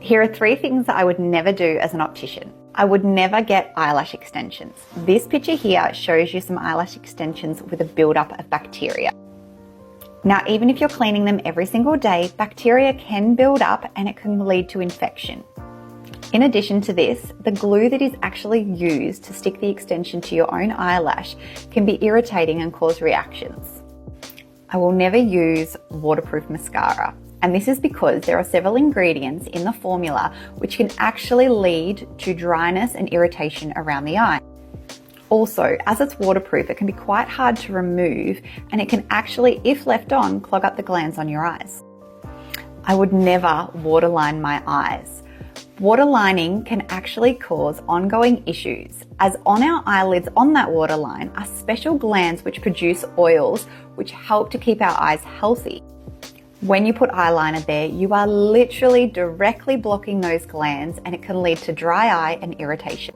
Here are 3 things that I would never do as an optician. I would never get eyelash extensions. This picture here shows you some eyelash extensions with a buildup of bacteria. Now, even if you're cleaning them every single day, bacteria can build up and it can lead to infection. In addition to this, the glue that is actually used to stick the extension to your own eyelash can be irritating and cause reactions. I will never use waterproof mascara. And this is because there are several ingredients in the formula which can actually lead to dryness and irritation around the eye. Also, as it's waterproof, it can be quite hard to remove and it can actually, if left on, clog up the glands on your eyes. I would never waterline my eyes. Waterlining can actually cause ongoing issues, as on our eyelids on that waterline are special glands which produce oils which help to keep our eyes healthy. When you put eyeliner there, you are literally directly blocking those glands and it can lead to dry eye and irritation.